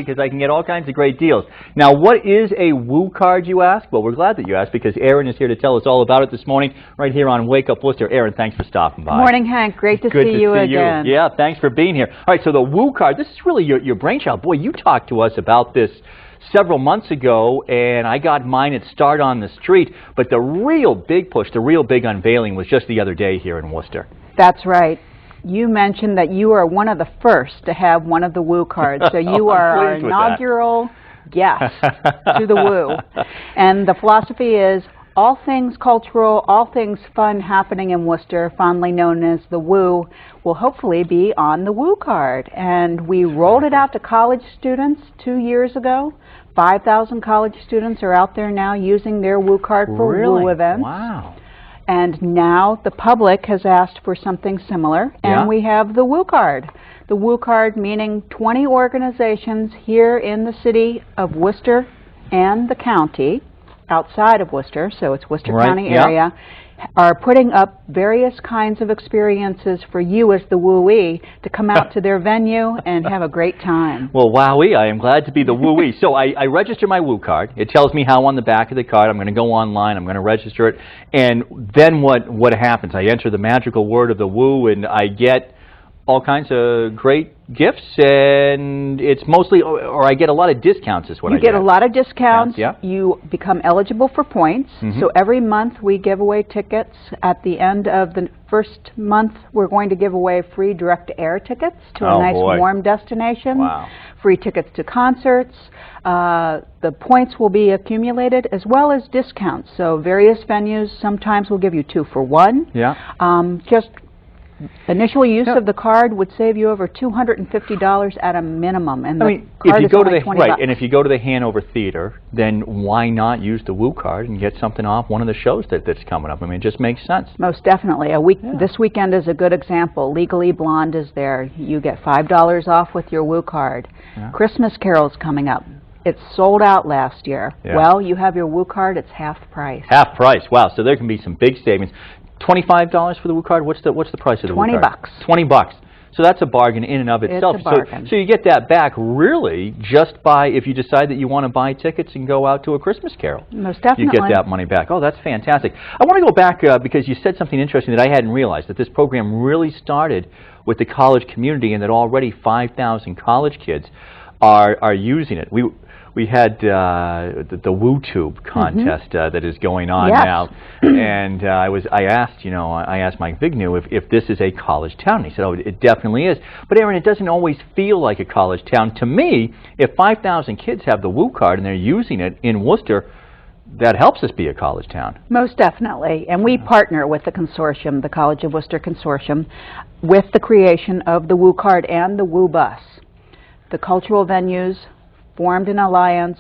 because I can get all kinds of great deals. Now, what is a Woo card, you ask? Well, we're glad that you asked because Erin is here to tell us all about it this morning right here on Wake Up Worcester. Erin, thanks for stopping by. Good morning, Hank. Great to see you again. Yeah, thanks for being here. All right, so the Woo card, this is really your brainchild. Boy, you talked to us about this several months ago, and I got mine at Start on the Street, but the real big push, the real big unveiling was just the other day here in Worcester. That's right. You mentioned that you are one of the first to have one of the Woo cards, so you are our inaugural guest to the Woo. And the philosophy is all things cultural, all things fun happening in Worcester, fondly known as the Woo, will hopefully be on the Woo card. And we rolled it out to college students 2 years ago. 5,000 college students are out there now using their Woo card for Woo events. Wow. And now the public has asked for something similar, and we have the Woo card. The Woo card meaning 20 organizations here in the city of Worcester and the county, outside of Worcester, so it's Worcester County area, are putting up various kinds of experiences for you as the Woo-ee to come out to their venue and have a great time. Well, wowee, I am glad to be the Woo-ee. So I register my Woo card. It tells me how on the back of the card. I'm going to go online. I'm going to register it. And then what happens? I enter the magical word of the Woo, and I get all kinds of great gifts, and it's mostly, or I get a lot of discounts is what I get. You get a lot of discounts. Yeah. You become eligible for points. So every month we give away tickets. At the end of the first month, we're going to give away free direct-to-air tickets to a nice warm destination. Wow. Free tickets to concerts. The points will be accumulated as well as discounts. So various venues sometimes will give you 2 for 1. Yeah. Just initial use of the card would save you over $250 at a minimum, and the card is only $20. Right, and if you go to the Hanover Theater, then why not use the Woo card and get something off one of the shows that's coming up? I mean, it just makes sense. Most definitely. This weekend is a good example. Legally Blonde is there. You get $5 off with your Woo card. Christmas Carol's coming up. It's sold out last year. Well, you have your Woo card, it's half price. Half price. Wow, so there can be some big savings. $25 for the Woo card? What's the price of the Woo card? $20. $20. So that's a bargain in and of itself. It's a bargain. So you get that back really just by, if you decide that you want to buy tickets and go out to a Christmas Carol. Most definitely. You get that money back. Oh, that's fantastic. I want to go back because you said something interesting that I hadn't realized, that this program really started with the college community and that already 5,000 college kids are using it. We had the WooTube contest that is going on now, and I asked Mike Vignew if this is a college town. And he said, "Oh, it definitely is." But Erin, it doesn't always feel like a college town. To me, if 5,000 kids have the Woo card and they're using it in Worcester, that helps us be a college town. Most definitely, and we partner with the consortium, the College of Worcester Consortium, with the creation of the Woo card and the Woo bus. The cultural venues formed an alliance,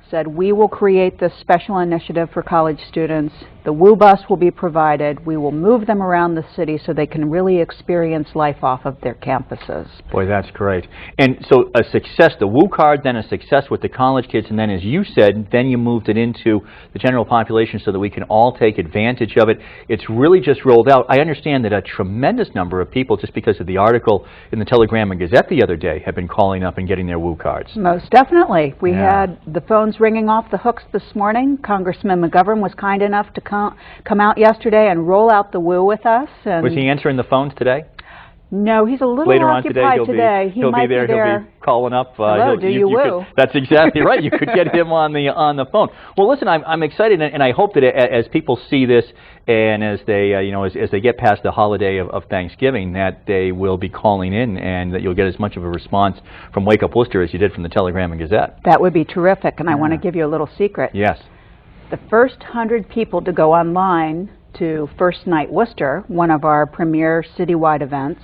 said we will create this special initiative for college students. The Woo bus will be provided. We will move them around the city so they can really experience life off of their campuses. Boy, that's great. And so a success, the Woo card, then a success with the college kids, and then as you said, then you moved it into the general population so that we can all take advantage of it. It's really just rolled out. I understand that a tremendous number of people, just because of the article in the Telegram and Gazette the other day, have been calling up and getting their Woo cards. Most definitely. We had the phones ringing off the hooks this morning. Congressman McGovern was kind enough to come out yesterday and roll out the Woo with us. And was he answering the phones today? No, he's a little later occupied on today. He'll be there. He'll be calling up. Hello, do you woo? That's exactly right. You could get him on the phone. Well, listen, I'm excited, and I hope that as people see this, and as they as they get past the holiday of Thanksgiving, that they will be calling in, and that you'll get as much of a response from Wake Up Worcester as you did from the Telegram and Gazette. That would be terrific, and I want to give you a little secret. Yes. The first 100 people to go online to First Night Worcester, one of our premier citywide events,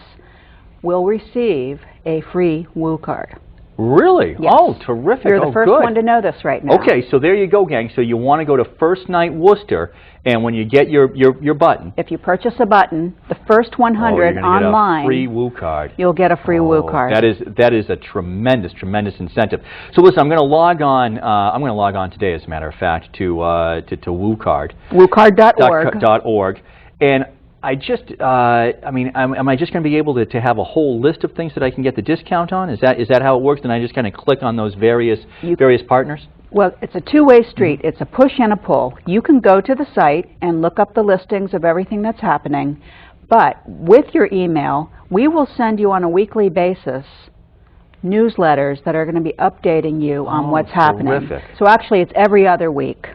will receive a free Woo card. Really? Yes. Oh, terrific. You're the first one to know this right now. Okay, so there you go, gang. So you want to go to First Night Worcester, and when you get your button... If you purchase a button, the first 100 online... Get a free Woo card. You'll get a free Woo card. That is a tremendous incentive. So listen, I'm going to log on today, as a matter of fact, to WooCard. WooCard.org. And I just, I mean, am I just going to be able to have a whole list of things that I can get the discount on? Is that how it works? And I just kind of click on those various partners? Well, it's a two-way street. It's a push and a pull. You can go to the site and look up the listings of everything that's happening, but with your email, we will send you on a weekly basis newsletters that are going to be updating you on what's happening. Terrific. So actually, it's every other week.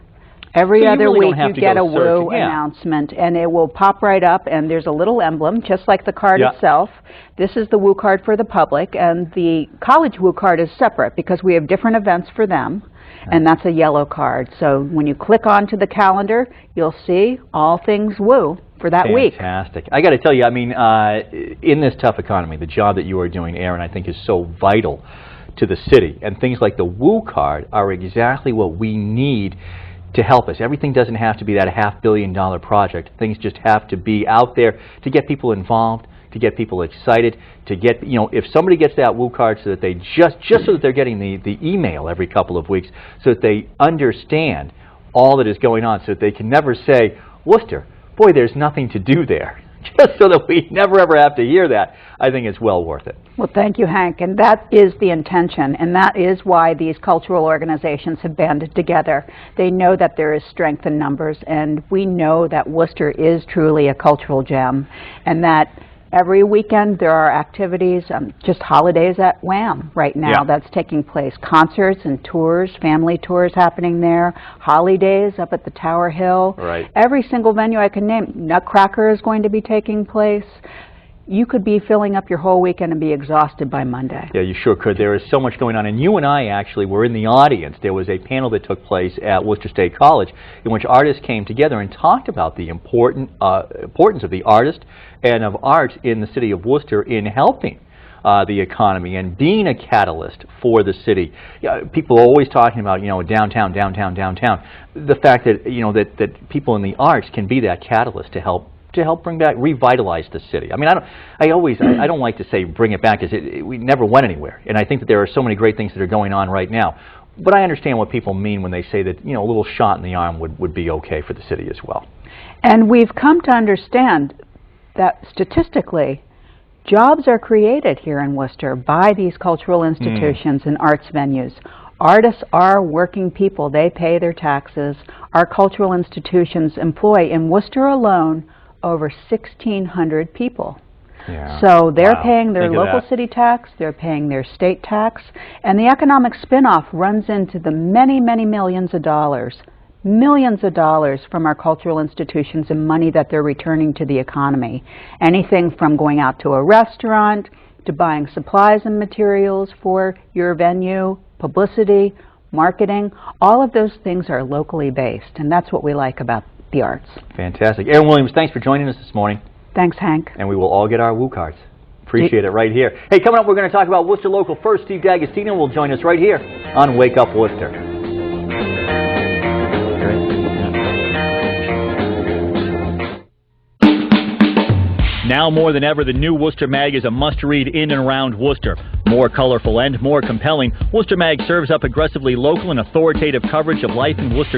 Every other week you get a WOO announcement, and it will pop right up, and there's a little emblem, just like the card itself. This is the WOO card for the public, and the college WOO card is separate because we have different events for them, and that's a yellow card. So when you click onto the calendar, you'll see all things WOO for that week. Fantastic. I got to tell you, I mean, in this tough economy, the job that you are doing, Aaron, I think is so vital to the city, and things like the WOO card are exactly what we need to help us. Everything doesn't have to be that $500 million project. Things just have to be out there to get people involved, to get people excited, to get, you know, if somebody gets that WOO card so that they just so that they're getting the email every couple of weeks, so that they understand all that is going on, so that they can never say, Worcester, boy, there's nothing to do there. Just so that we never ever have to hear that, I think it's well worth it. Well, thank you, Hank, and that is the intention, and that is why these cultural organizations have banded together. They know that there is strength in numbers, and we know that Worcester is truly a cultural gem, and that every weekend there are activities, just holidays at Wham right now that's taking place. Concerts and tours, family tours happening there, holidays up at the Tower Hill. Right. Every single venue I can name. Nutcracker is going to be taking place. You could be filling up your whole weekend and be exhausted by Monday. Yeah, you sure could. There is so much going on. And you and I actually were in the audience. There was a panel that took place at Worcester State College in which artists came together and talked about the importance of the artist and of art in the city of Worcester in helping the economy and being a catalyst for the city. People are always talking about, you know, downtown. The fact that, you know, that people in the arts can be that catalyst to help bring back, revitalize the city. I mean, I don't like to say bring it back, because we never went anywhere. And I think that there are so many great things that are going on right now. But I understand what people mean when they say that, you know, a little shot in the arm would be okay for the city as well. And we've come to understand that statistically, jobs are created here in Worcester by these cultural institutions and arts venues. Artists are working people. They pay their taxes. Our cultural institutions employ, in Worcester alone, over 1,600 people. Yeah. So they're paying their local city tax, they're paying their state tax, and the economic spin-off runs into the many, many millions of dollars from our cultural institutions and money that they're returning to the economy. Anything from going out to a restaurant, to buying supplies and materials for your venue, publicity, marketing, all of those things are locally based, and that's what we like about the arts. Fantastic. Aaron Williams, thanks for joining us this morning. Thanks, Hank. And we will all get our WOO cards. Appreciate it right here. Hey, coming up, we're going to talk about Worcester Local First. Steve D'Agostino will join us right here on Wake Up Worcester. Now more than ever, the new Worcester Mag is a must-read in and around Worcester. More colorful and more compelling, Worcester Mag serves up aggressively local and authoritative coverage of life in Worcester